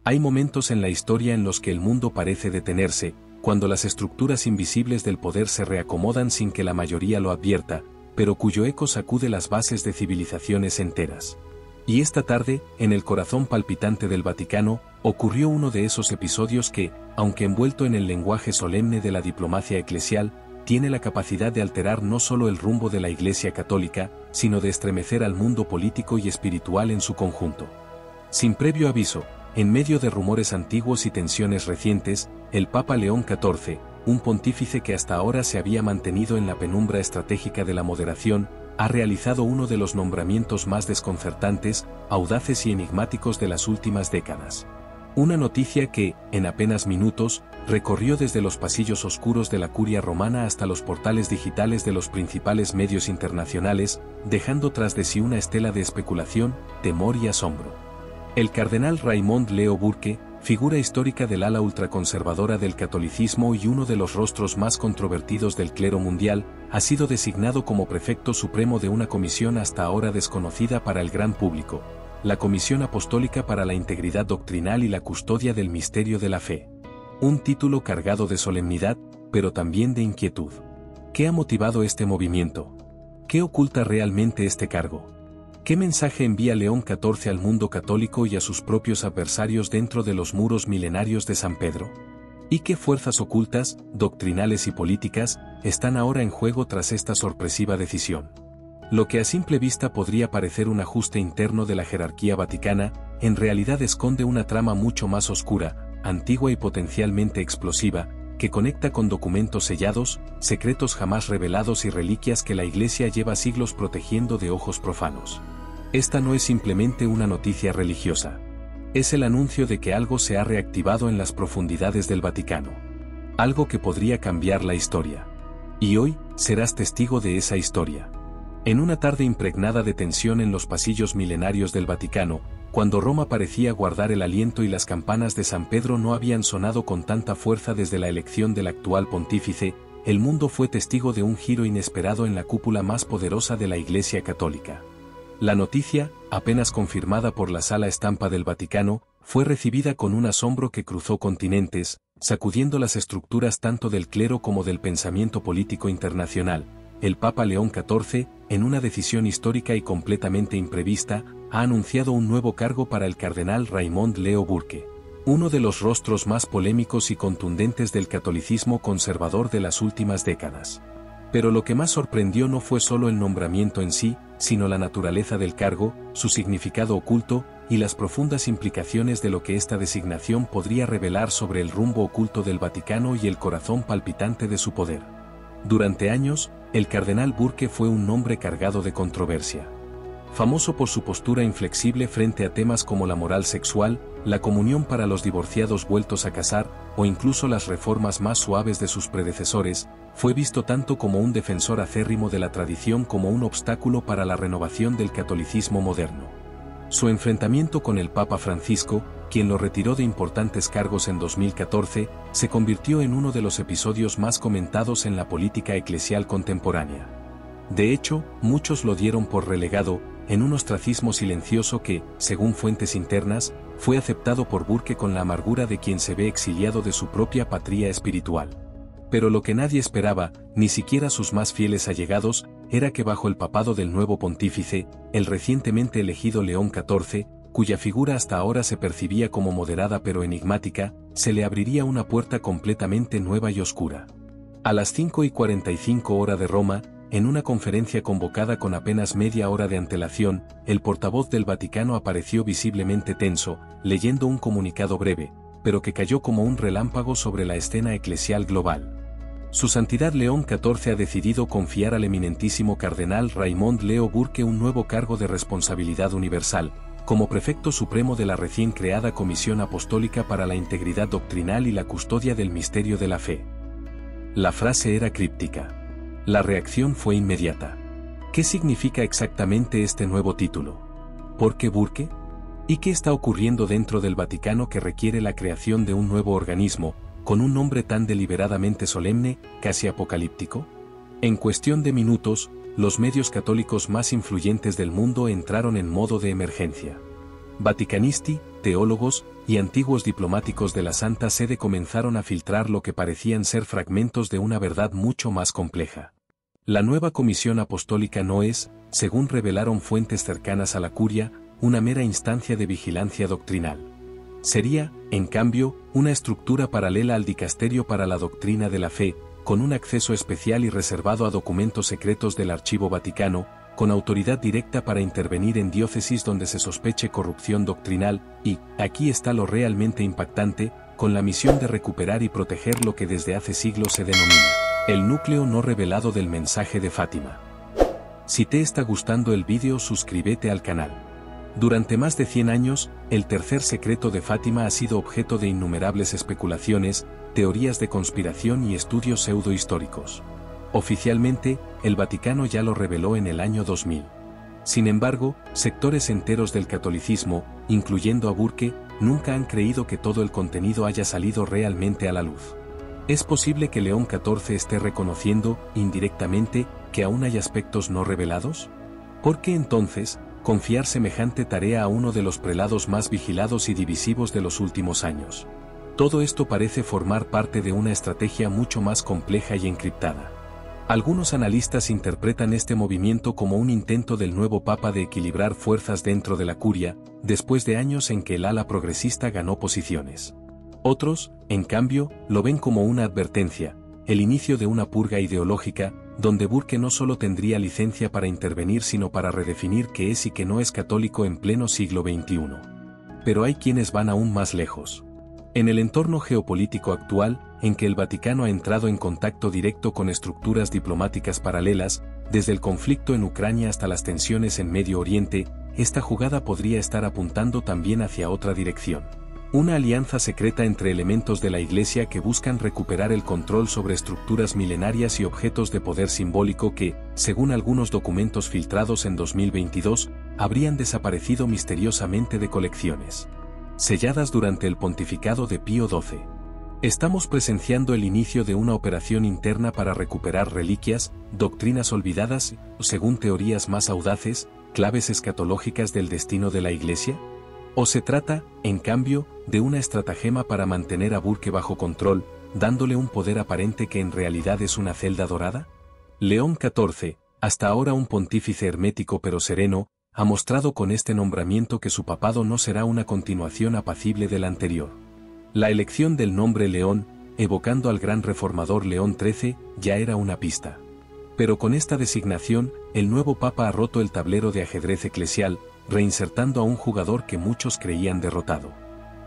Hay momentos en la historia en los que el mundo parece detenerse, cuando las estructuras invisibles del poder se reacomodan sin que la mayoría lo advierta, pero cuyo eco sacude las bases de civilizaciones enteras. Y esta tarde, en el corazón palpitante del Vaticano, ocurrió uno de esos episodios que, aunque envuelto en el lenguaje solemne de la diplomacia eclesial, tiene la capacidad de alterar no solo el rumbo de la Iglesia Católica, sino de estremecer al mundo político y espiritual en su conjunto. Sin previo aviso, en medio de rumores antiguos y tensiones recientes, el Papa León XIV, un pontífice que hasta ahora se había mantenido en la penumbra estratégica de la moderación, ha realizado uno de los nombramientos más desconcertantes, audaces y enigmáticos de las últimas décadas. Una noticia que, en apenas minutos, recorrió desde los pasillos oscuros de la Curia Romana hasta los portales digitales de los principales medios internacionales, dejando tras de sí una estela de especulación, temor y asombro. El cardenal Raymond Leo Burke, figura histórica del ala ultraconservadora del catolicismo y uno de los rostros más controvertidos del clero mundial, ha sido designado como prefecto supremo de una comisión hasta ahora desconocida para el gran público, la Comisión Apostólica para la Integridad Doctrinal y la Custodia del Misterio de la Fe. Un título cargado de solemnidad, pero también de inquietud. ¿Qué ha motivado este movimiento? ¿Qué oculta realmente este cargo? ¿Qué mensaje envía León XIV al mundo católico y a sus propios adversarios dentro de los muros milenarios de San Pedro? ¿Y qué fuerzas ocultas, doctrinales y políticas, están ahora en juego tras esta sorpresiva decisión? Lo que a simple vista podría parecer un ajuste interno de la jerarquía vaticana, en realidad esconde una trama mucho más oscura, antigua y potencialmente explosiva, que conecta con documentos sellados, secretos jamás revelados y reliquias que la Iglesia lleva siglos protegiendo de ojos profanos. Esta no es simplemente una noticia religiosa. Es el anuncio de que algo se ha reactivado en las profundidades del Vaticano. Algo que podría cambiar la historia. Y hoy, serás testigo de esa historia. En una tarde impregnada de tensión en los pasillos milenarios del Vaticano, cuando Roma parecía guardar el aliento y las campanas de San Pedro no habían sonado con tanta fuerza desde la elección del actual pontífice, el mundo fue testigo de un giro inesperado en la cúpula más poderosa de la Iglesia Católica. La noticia, apenas confirmada por la Sala Estampa del Vaticano, fue recibida con un asombro que cruzó continentes, sacudiendo las estructuras tanto del clero como del pensamiento político internacional. El Papa León XIV, en una decisión histórica y completamente imprevista, ha anunciado un nuevo cargo para el cardenal Raymond Leo Burke, uno de los rostros más polémicos y contundentes del catolicismo conservador de las últimas décadas. Pero lo que más sorprendió no fue solo el nombramiento en sí, sino la naturaleza del cargo, su significado oculto, y las profundas implicaciones de lo que esta designación podría revelar sobre el rumbo oculto del Vaticano y el corazón palpitante de su poder. Durante años, el cardenal Burke fue un nombre cargado de controversia. Famoso por su postura inflexible frente a temas como la moral sexual, la comunión para los divorciados vueltos a casar, o incluso las reformas más suaves de sus predecesores, fue visto tanto como un defensor acérrimo de la tradición como un obstáculo para la renovación del catolicismo moderno. Su enfrentamiento con el Papa Francisco, quien lo retiró de importantes cargos en 2014, se convirtió en uno de los episodios más comentados en la política eclesial contemporánea. De hecho, muchos lo dieron por relegado, en un ostracismo silencioso que, según fuentes internas, fue aceptado por Burke con la amargura de quien se ve exiliado de su propia patria espiritual. Pero lo que nadie esperaba, ni siquiera sus más fieles allegados, era que bajo el papado del nuevo pontífice, el recientemente elegido León XIV, cuya figura hasta ahora se percibía como moderada pero enigmática, se le abriría una puerta completamente nueva y oscura. A las 5:45 hora de Roma, en una conferencia convocada con apenas media hora de antelación, el portavoz del Vaticano apareció visiblemente tenso, leyendo un comunicado breve, pero que cayó como un relámpago sobre la escena eclesial global. Su Santidad León XIV ha decidido confiar al eminentísimo cardenal Raymond Leo Burke un nuevo cargo de responsabilidad universal, como prefecto supremo de la recién creada Comisión Apostólica para la Integridad Doctrinal y la Custodia del Misterio de la Fe. La frase era críptica. La reacción fue inmediata. ¿Qué significa exactamente este nuevo título? ¿Por qué Burke? ¿Y qué está ocurriendo dentro del Vaticano que requiere la creación de un nuevo organismo, con un nombre tan deliberadamente solemne, casi apocalíptico? En cuestión de minutos, los medios católicos más influyentes del mundo entraron en modo de emergencia. Vaticanisti, teólogos, y antiguos diplomáticos de la Santa Sede comenzaron a filtrar lo que parecían ser fragmentos de una verdad mucho más compleja. La nueva Comisión Apostólica no es, según revelaron fuentes cercanas a la Curia, una mera instancia de vigilancia doctrinal. Sería, en cambio, una estructura paralela al dicasterio para la doctrina de la fe, con un acceso especial y reservado a documentos secretos del Archivo Vaticano, con autoridad directa para intervenir en diócesis donde se sospeche corrupción doctrinal, y, aquí está lo realmente impactante, con la misión de recuperar y proteger lo que desde hace siglos se denomina el núcleo no revelado del mensaje de Fátima. Si te está gustando el vídeo, suscríbete al canal. Durante más de 100 años, el tercer secreto de Fátima ha sido objeto de innumerables especulaciones, teorías de conspiración y estudios pseudohistóricos. Oficialmente, el Vaticano ya lo reveló en el año 2000. Sin embargo, sectores enteros del catolicismo, incluyendo a Burke, nunca han creído que todo el contenido haya salido realmente a la luz. ¿Es posible que León XIV esté reconociendo, indirectamente, que aún hay aspectos no revelados? ¿Por qué entonces confiar semejante tarea a uno de los prelados más vigilados y divisivos de los últimos años? Todo esto parece formar parte de una estrategia mucho más compleja y encriptada. Algunos analistas interpretan este movimiento como un intento del nuevo Papa de equilibrar fuerzas dentro de la Curia, después de años en que el ala progresista ganó posiciones. Otros, en cambio, lo ven como una advertencia, el inicio de una purga ideológica, donde Burke no solo tendría licencia para intervenir sino para redefinir qué es y qué no es católico en pleno siglo XXI. Pero hay quienes van aún más lejos. En el entorno geopolítico actual, en que el Vaticano ha entrado en contacto directo con estructuras diplomáticas paralelas, desde el conflicto en Ucrania hasta las tensiones en Medio Oriente, esta jugada podría estar apuntando también hacia otra dirección. Una alianza secreta entre elementos de la Iglesia que buscan recuperar el control sobre estructuras milenarias y objetos de poder simbólico que, según algunos documentos filtrados en 2022, habrían desaparecido misteriosamente de colecciones selladas durante el pontificado de Pío XII. Estamos presenciando el inicio de una operación interna para recuperar reliquias, doctrinas olvidadas, según teorías más audaces, claves escatológicas del destino de la Iglesia. ¿O se trata, en cambio, de una estratagema para mantener a Burke bajo control, dándole un poder aparente que en realidad es una celda dorada? León XIV, hasta ahora un pontífice hermético pero sereno, ha mostrado con este nombramiento que su papado no será una continuación apacible del anterior. La elección del nombre León, evocando al gran reformador León XIII, ya era una pista. Pero con esta designación, el nuevo papa ha roto el tablero de ajedrez eclesial, reinsertando a un jugador que muchos creían derrotado.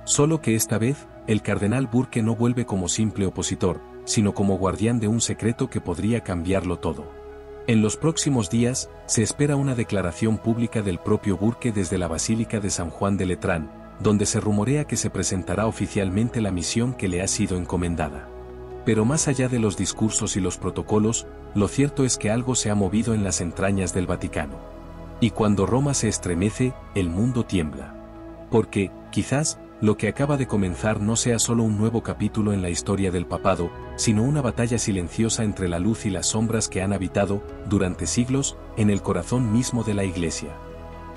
Solo que esta vez, el cardenal Burke no vuelve como simple opositor, sino como guardián de un secreto que podría cambiarlo todo. En los próximos días, se espera una declaración pública del propio Burke desde la Basílica de San Juan de Letrán, donde se rumorea que se presentará oficialmente la misión que le ha sido encomendada. Pero más allá de los discursos y los protocolos, lo cierto es que algo se ha movido en las entrañas del Vaticano. Y cuando Roma se estremece, el mundo tiembla. Porque, quizás, lo que acaba de comenzar no sea solo un nuevo capítulo en la historia del papado, sino una batalla silenciosa entre la luz y las sombras que han habitado, durante siglos, en el corazón mismo de la Iglesia.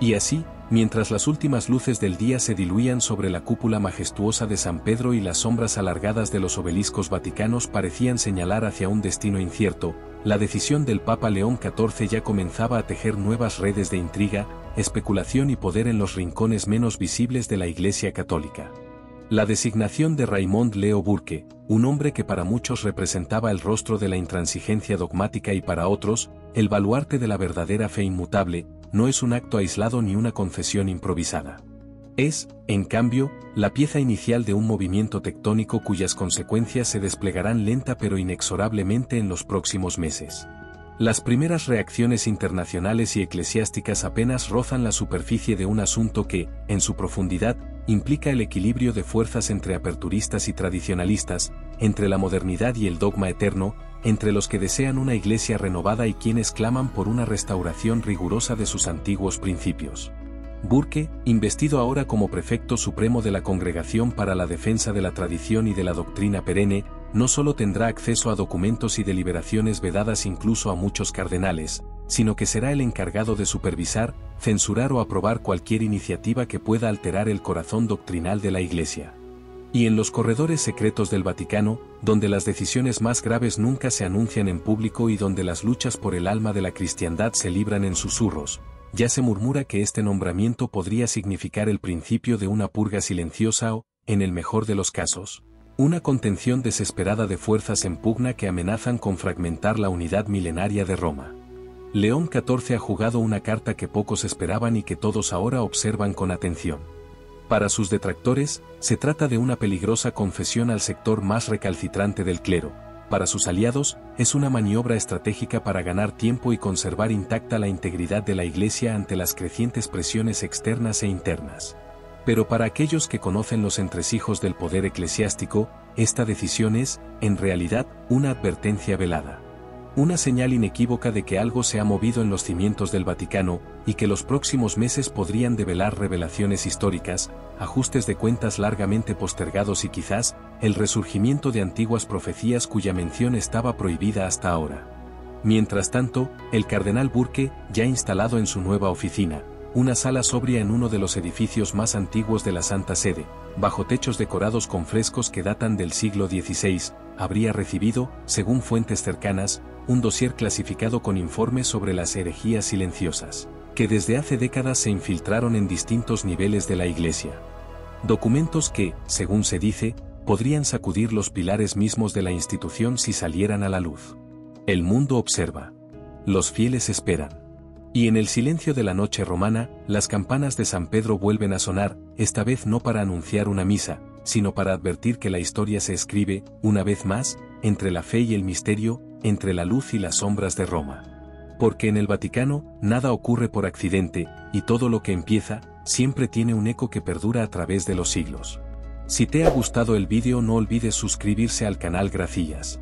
Y así, mientras las últimas luces del día se diluían sobre la cúpula majestuosa de San Pedro y las sombras alargadas de los obeliscos vaticanos parecían señalar hacia un destino incierto, la decisión del Papa León XIV ya comenzaba a tejer nuevas redes de intriga, especulación y poder en los rincones menos visibles de la Iglesia Católica. La designación de Raymond Leo Burke, un hombre que para muchos representaba el rostro de la intransigencia dogmática y para otros, el baluarte de la verdadera fe inmutable, no es un acto aislado ni una confesión improvisada. Es, en cambio, la pieza inicial de un movimiento tectónico cuyas consecuencias se desplegarán lenta pero inexorablemente en los próximos meses. Las primeras reacciones internacionales y eclesiásticas apenas rozan la superficie de un asunto que, en su profundidad, implica el equilibrio de fuerzas entre aperturistas y tradicionalistas, entre la modernidad y el dogma eterno, entre los que desean una iglesia renovada y quienes claman por una restauración rigurosa de sus antiguos principios. Burke, investido ahora como prefecto supremo de la Congregación para la Defensa de la Tradición y de la Doctrina Perenne, no solo tendrá acceso a documentos y deliberaciones vedadas incluso a muchos cardenales, sino que será el encargado de supervisar, censurar o aprobar cualquier iniciativa que pueda alterar el corazón doctrinal de la Iglesia. Y en los corredores secretos del Vaticano, donde las decisiones más graves nunca se anuncian en público y donde las luchas por el alma de la cristiandad se libran en susurros, ya se murmura que este nombramiento podría significar el principio de una purga silenciosa o, en el mejor de los casos, una contención desesperada de fuerzas en pugna que amenazan con fragmentar la unidad milenaria de Roma. León XIV ha jugado una carta que pocos esperaban y que todos ahora observan con atención. Para sus detractores, se trata de una peligrosa confesión al sector más recalcitrante del clero. Para sus aliados, es una maniobra estratégica para ganar tiempo y conservar intacta la integridad de la Iglesia ante las crecientes presiones externas e internas. Pero para aquellos que conocen los entresijos del poder eclesiástico, esta decisión es, en realidad, una advertencia velada. Una señal inequívoca de que algo se ha movido en los cimientos del Vaticano, y que los próximos meses podrían develar revelaciones históricas, ajustes de cuentas largamente postergados y quizás, el resurgimiento de antiguas profecías cuya mención estaba prohibida hasta ahora. Mientras tanto, el cardenal Burke, ya instalado en su nueva oficina, una sala sobria en uno de los edificios más antiguos de la Santa Sede, bajo techos decorados con frescos que datan del siglo XVI, habría recibido, según fuentes cercanas, un dossier clasificado con informes sobre las herejías silenciosas, que desde hace décadas se infiltraron en distintos niveles de la Iglesia. Documentos que, según se dice, podrían sacudir los pilares mismos de la institución si salieran a la luz. El mundo observa. Los fieles esperan. Y en el silencio de la noche romana, las campanas de San Pedro vuelven a sonar, esta vez no para anunciar una misa, sino para advertir que la historia se escribe, una vez más, entre la fe y el misterio, entre la luz y las sombras de Roma. Porque en el Vaticano, nada ocurre por accidente, y todo lo que empieza, siempre tiene un eco que perdura a través de los siglos. Si te ha gustado el vídeo no olvides suscribirse al canal. Gracias.